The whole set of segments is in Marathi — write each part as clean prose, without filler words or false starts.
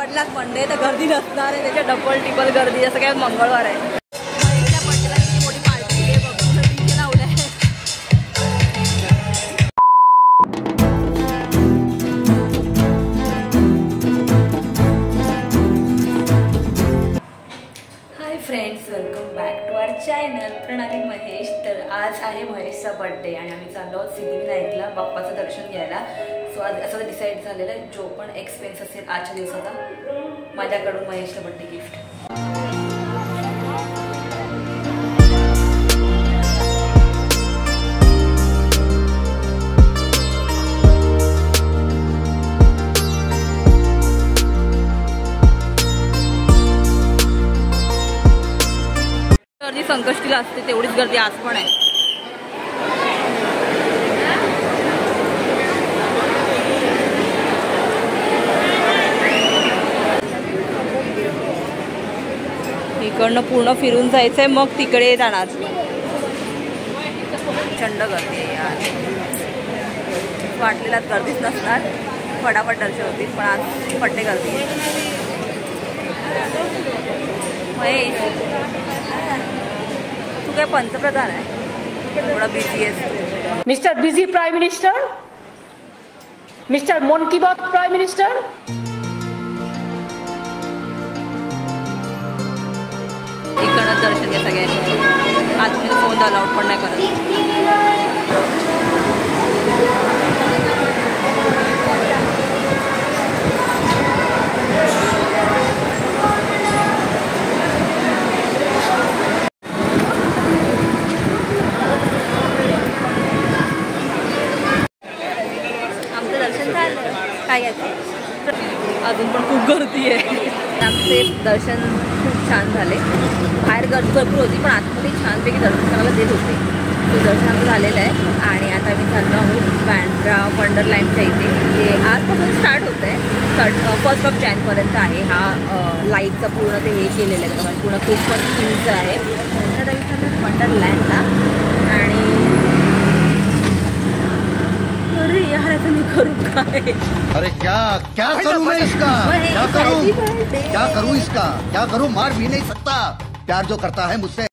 वाटलाच मंडे तर गर्दी नसणार आहे, त्याच्या डबल टिबल गर्दी, जसं काय मंगळवार आहे. महेशच्या बर्थडेला किती मोठी पार्टी आहे बघ, डीजे लावलंय. Hi friends, welcome back to our channel Pranali Mahesh. तर आज आहे महेशचा बर्थडे आणि आम्ही चाललो आहोत सिद्धिविनायकला बाप्पाचं दर्शन घ्यायला. सो आज असं डिसाईड झालेलं आहे, जो पण एक्सपेन्स असेल आजच्या दिवसाचा माझ्याकडून महेशला बर्थडे गिफ्ट. गर्दी संकष्टीला असते तेवढीच गर्दी आज पण आहे. इकडनं पूर्ण फिरून जायचंय, मग तिकडे जाणार. प्रचंड गर्दी आहे यार, वाटलेलाच गर्दीच नसणार, फटाफट दर्शन होती, पण आज फट्टे गर्दी आहे. महेश, तू काय पंतप्रधान आहे, थोडा बिझी आहे. Mister busy prime minister, mister मन की बात प्राईम मिनिस्टर. इकडनं दर्शन घ्या सगळ्यांनी. आज मी फोन अलाउड पण नाही करत. आमचं दर्शन झालं, काय यायचं अजून पण खूप गर्दी आहे. आमचे दर्शन खूप छान झाले. बाहेर गर्दी भरपूर होती, पण आतमध्ये छानपैकी दर्शन करायला देत होते. तो दर्शन आमचं झालेलं आहे आणि आता आम्ही चाललो आहोत बँड्रा वंडरलँडच्या इथे, जे आजपासून स्टार्ट होतं आहे. 1 जानेवारीपर्यंत आहे. हा लाईटचं पूर्ण ते हे केलेलं आहे, पूर्ण क्रिसमस थीमचं आहे. तर आम्ही चाललो वंडरलँडला. आणि अरे यार, आता मी करू काय? अरे क्या क्या करूं मैं इसका, क्या करूं इसका, क्या करूं, मार भी नहीं सकता, प्यार जो करता है मुझसे.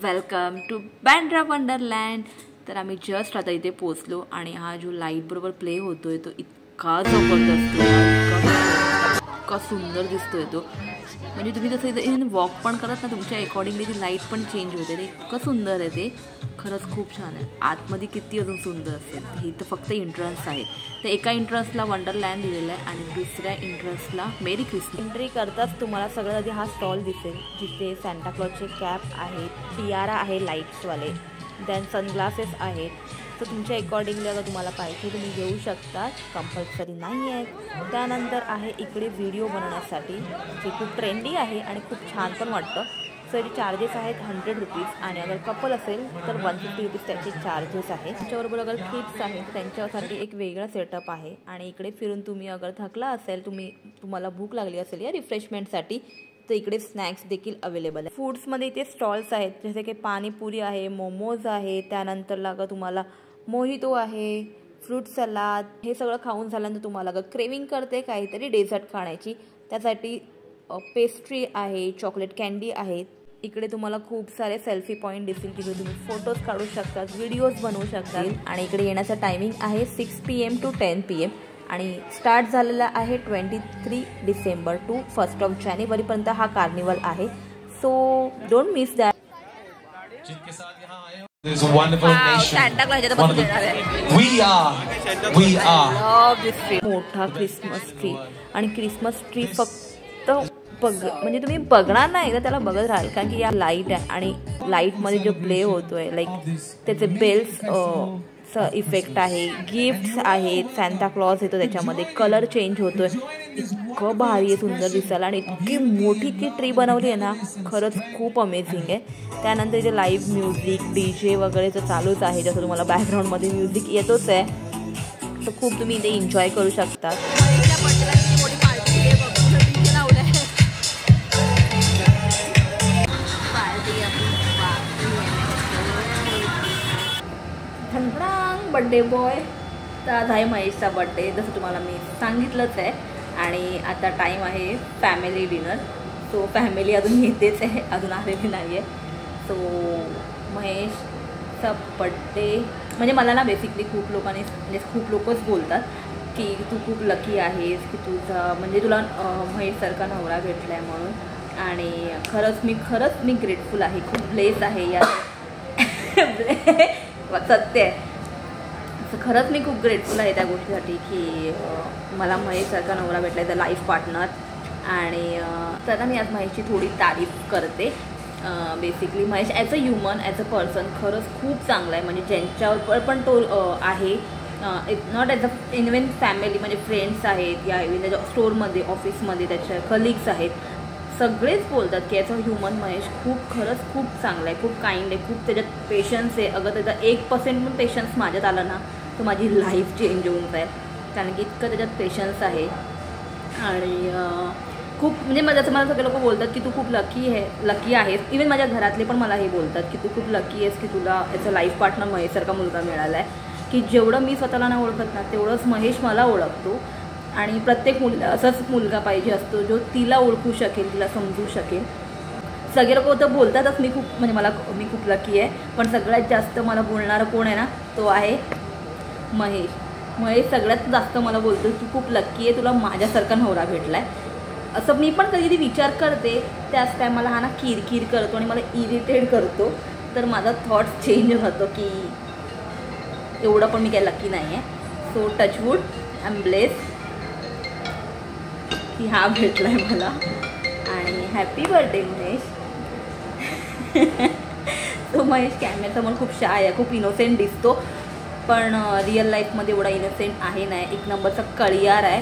Welcome to Bandra wonderland. तर आम्ही जस्ट आता इथे पोहोचलो आणि हा जो लाईट बरोबर प्ले होतोय तो इतका जबरदस्त, इतका सुंदर दिसतोय तो. म्हणजे तुम्ही जसं इथे वॉक पण करत ना, तुमच्या अकॉर्डिंगली ती लाईट पण चेंज होते. ते इतकं सुंदर आहे, ते खरंच खूप छान आहे. आतमध्ये किती अजून सुंदर असेल. हे तर फक्त एंट्रन्स आहे. तर एका एंट्रन्सला वंडरलँड दिलेला आहे आणि दुसऱ्या एंट्रन्सला मेरी क्रिसमस. एंट्री करताच तुम्हाला सगळं आधी हा स्टॉल दिसेल, जिथे सॅन्टाक्लॉजचे कॅप आहेत, टियारा आहे लाईट्सवाले, देन सनग्लासेस आहेत. तर तुमच्या अकॉर्डिंगली अगर तुम्हाला पाहिजे तुम्ही घेऊ शकता, कंपल्सरी नाही आहे. त्यानंतर आहे इकडे व्हिडिओ बनवण्यासाठी, जे खूप ट्रेंडी आहे आणि खूप छान पण वाटतं. सो याचे चार्जेस आहेत 100 रुपीज आणि अगर कपल असेल तर 150 रुपीज त्याचे चार्जेस आहेत. त्याच्याबरोबर अगर किड्स आहेत त्यांच्यासाठी एक वेगळा सेटअप आहे. आणि इकडे फिरून तुम्ही अगर थकला असेल, तुम्हाला भूक लागली असेल या रिफ्रेशमेंटसाठी, तर इकडे स्नॅक्स देखील अवेलेबल आहे. फूड्समध्ये इथे स्टॉल्स आहेत, जसे की पाणीपुरी आहे, मोमोज आहे, त्यानंतर लागा तुम्हाला मोहितो आहे, फ्रूट सलाद. हे सगळं खाऊन झाल्यानंतर तुम्हाला अगर क्रेविंग करते काहीतरी डेझर्ट खाण्याची, त्यासाठी पेस्ट्री आहे, चॉकलेट कॅन्डी आहे. इकडे तुम्हाला खूप सारे सेल्फी पॉईंट दिसतील, तिथे तुम्ही फोटोज काढू शकता, व्हिडिओज बनवू शकता. आणि इकडे येण्याचा टायमिंग आहे 6 PM to 10 PM आणि स्टार्ट झालेला आहे 23 डिसेंबर टू 1 जानेवारीपर्यंत हा कार्निवल आहे. So don't miss that. There's a wonderful nation. We are. मोठा क्रिसमस ट्री आणि क्रिसमस ट्री फक्त म्हणजे तुम्ही बघणार नाही तर त्याला बघत राहाल, कारण की या लाईट आहे आणि लाईटमध्ये जो प्ले होतोय, लाईक त्याचे बेल्स इफेक्ट आहे, गिफ्ट्स आहेत, सॅन्टाक्लॉज येतो त्याच्यामध्ये, कलर चेंज होतोय, इतकं भारी आहे, सुंदर दिसायला. आणि इतकी मोठी ती ट्री बनवली आहे ना, खरंच खूप अमेझिंग आहे. त्यानंतर इथे लाईव्ह म्युझिक, DJ वगैरे तर चालूच आहे, जसं तुम्हाला बॅकग्राऊंडमध्ये म्युझिक येतोच आहे. तर खूप तुम्ही इथे एन्जॉय करू शकता. Birthday boy. तर आज आहे महेशचा बर्थडे, जसं तुम्हाला मी सांगितलंच आहे. आणि आता टाईम आहे फॅमिली डिनर. सो फॅमिली अजून येतेच आहे, अजून आलेली नाही आहे. सो महेशचा बड्डे म्हणजे मला ना बेसिकली खूप लोकांनी म्हणजे खूप लोकच बोलतात की तू खूप लकी आहेस की तुझा म्हणजे तुला महेशसारखा नवरा भेटला आहे म्हणून. आणि खरंच मी ग्रेटफुल आहे, खूप ब्लेस आहे या सत्य आहे. खरंच मी खूप ग्रेटफुल आहे त्या गोष्टीसाठी की मला महेशसारखा नवरा भेटला आहे, द लाईफ पार्टनर. आणि तर मी आज महेशची थोडी तारीफ करते. Basically Mahesh as a human, as a person खरंच खूप चांगला आहे. म्हणजे ज्यांच्यावर पण तो आहे, not as a even family म्हणजे फ्रेंड्स आहेत या इवन त्याच्या स्टोअरमध्ये ऑफिसमध्ये त्याच्या कलिग्स आहेत, सगळेच बोलतात की ॲज अ ह्युमन महेश खरंच खूप चांगला आहे, खूप काइंड आहे, खूप त्याच्यात पेशन्स आहे. अगं त्याचा 1% पण पेशन्स माझ्यात आला ना तर माझी लाईफ चेंज होऊन जाईल, कारण की इतकं त्याच्यात पेशन्स आहे. आणि खूप म्हणजे जसं मला सगळे लोक बोलतात की तू खूप लकी आहेस. इवन माझ्या घरातले पण मला हे बोलतात की तू खूप लकी आहेस की तुला याचा लाईफ पार्टनर महेशसारखा मुलगा मिळाला आहे. की जेवढं मी स्वतःला नाही ओळखत ना तेवढंच महेश मला ओळखतो. आणि प्रत्येक मुलीला असाच मुलगा पाहिजे असतो जो तिला ओळखू शकेल, तिला समजू शकेल. सगळे लोक तर बोलतातच मी खूप लकी आहे, पण सगळ्यात जास्त मला बोलणारं कोण आहे ना तो आहे महेश सगळ्यात जास्त मला बोलतो की खूप लकी आहे, तुला माझ्यासारखा नवरा भेटला आहे. असं मी पण कधी विचार करते, त्याच टायमाला हा ना किरकिर करतो आणि मला इरिटेट करतो. तर माझा थॉट्स चेंज होतो की एवढं पण मी काही लकी नाही आहे. So touch wood, I am bless की हा भेटला आहे मला. आणि हॅपी बर्थडे महेश. तो महेश कॅमेऱ्यासमोर खूप शाय आहे, खूप इनोसेंट दिसतो, पण रिअल लाईफमध्ये एवढा इनोसेंट आहे नाही. एक नंबरचा कळियार आहे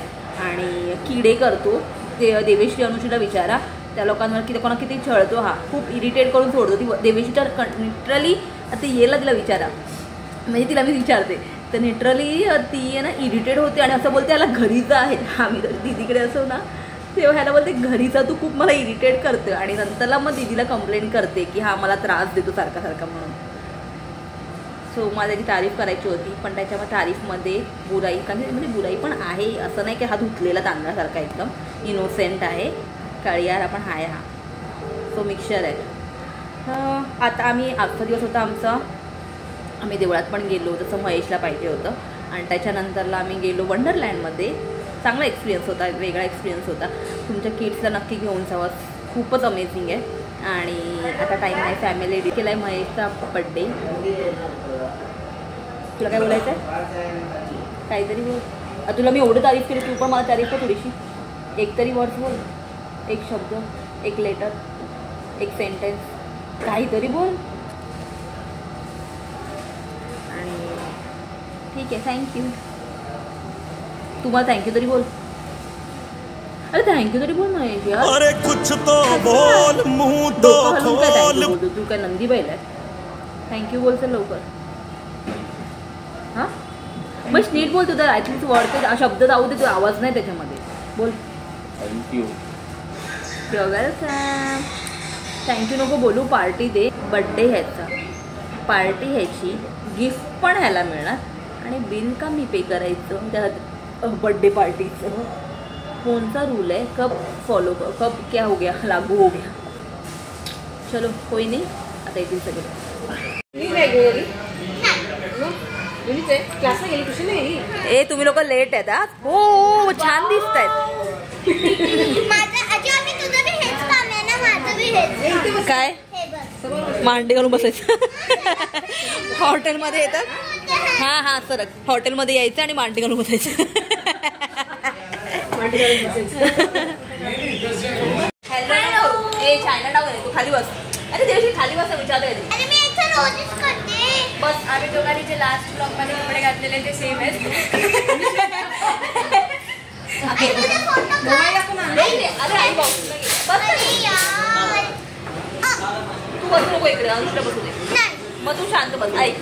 आणि किडे करतो. ते देवेश्री अनुशीला विचारा, त्या लोकांवर किती छळतो हा, खूप इरिटेट करून सोडतो. ती देवेश्री तर लिटरली आता येला तिला विचारा, म्हणजे तिला मी विचारते तर लिटरली ती आहे ना इरिटेट होते आणि असं बोलते याला घरीचा आहे. आम्ही तर दीदीकडे असो ना तेव्हा ह्याला बोलते घरीचा तू खूप मला इरिटेट करते. आणि नंतरला मग दीदीला कंप्लेंट करते की हा मला त्रास देतो सारखा म्हणून. सो मला त्याची तारीफ करायची होती, पण त्याच्यामध्ये तारीफमध्ये बुराई, कारण म्हणजे बुराई पण आहे. असं नाही की हा धुतलेला तांदळासारखा एकदम इनोसेंट आहे, काळियारा पण आहे हा. सो मिक्सचर आहे. आता आजचा दिवस होता आमचा, आम्ही देवळात पण गेलो जसं महेशला पाहिजे होतं. आणि त्याच्यानंतरला आम्ही गेलो वंडरलँडमध्ये. चांगला एक्सपिरियन्स होता, वेगळा एक्सपिरियन्स होता. तुमच्या किड्सला नक्की घेऊन जावा, खूपच अमेझिंग आहे. आणि आता टाईम आहे फॅमिली डे केला आहे महेशचा बड्डे. तुला काय बोलायचं आहे? काहीतरी बोल. तुला मी एवढं तारीफ केली, तू पण मला तारीफ कर थोडीशी. एक तरी वर्ड्स बोल, एक शब्द, एक लेटर, एक सेंटेन्स, काहीतरी बोल. आणि ठीक आहे, थँक्यू. तुम्हाला थँक्यू तरी बोल. अरे थँक्यू तरी बोल महेश यार. अरे कुछ तो बोल, मुंह तो खोल. तू काय नंदी बैल आहे? थँक्यू बोल सर लवकर. हां मग नीट बोल. तुझा ॲटलीस्ट वर्ड शब्द जाऊ दे, तुझा आवाज नाही त्याच्यामध्ये. बोल थँक्यू. वेलकम. थँक्यू नको बोलू, पार्टी दे. बड्डे ह्याचा, पार्टी ह्याची, गिफ्ट पण ह्याला मिळणार. आणि बिल का मी पे करायचं त्या बड्डे पार्टीचं? कौन सा रूल है, कब फॉलो कब क्या हो गया, लागू हो गया. चलो कोई नहीं, आता येतील सगळे. ए तुम्ही लोक लेट आहेत. हो छान दिसत आहेत. काय मांडी घालून बसायचं हॉटेलमध्ये येतात. हां सर हॉटेलमध्ये यायचं आणि मांडी घालून बसायचं. हॅलो. ए चायना डाऊन आहे, तू खाली बस. अरे देवशी खाली बस विचारते. बस आम्ही दोघांनी जे लास्ट ब्लॉगमध्ये कपडे घातलेले ते सेम आहेत. तू बसू नको इकडे, अनुष्का बसू दे. मग तू शांत बस. ऐक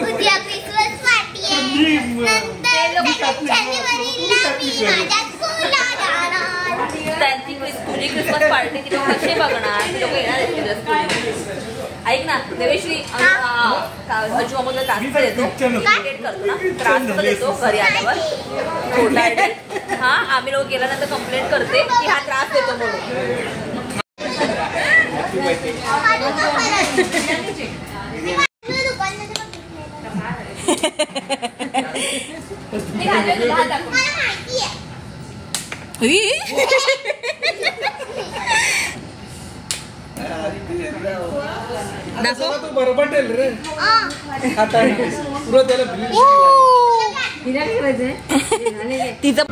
उद्या क्रिसमस पार्टी आहे, नंतर 1 जानेवारीला मी माझ्या स्कूलला जाणार. त्यांची तुझी क्रिसमस पार्टी ती लोक कसे बघणार, ती लोक येणार आहेत. ऐक ना देवेश्री, अजू अमोलला त्रास देतो, इरिटेट करतो ना, त्रास देतो घरी आल्यावर छोटा एडिट. हा आम्ही लोक गेल्यानंतर कंप्लेंट करते की हा त्रास देतो म्हणून. बरोबर रे आता पुरं त्याला तिचं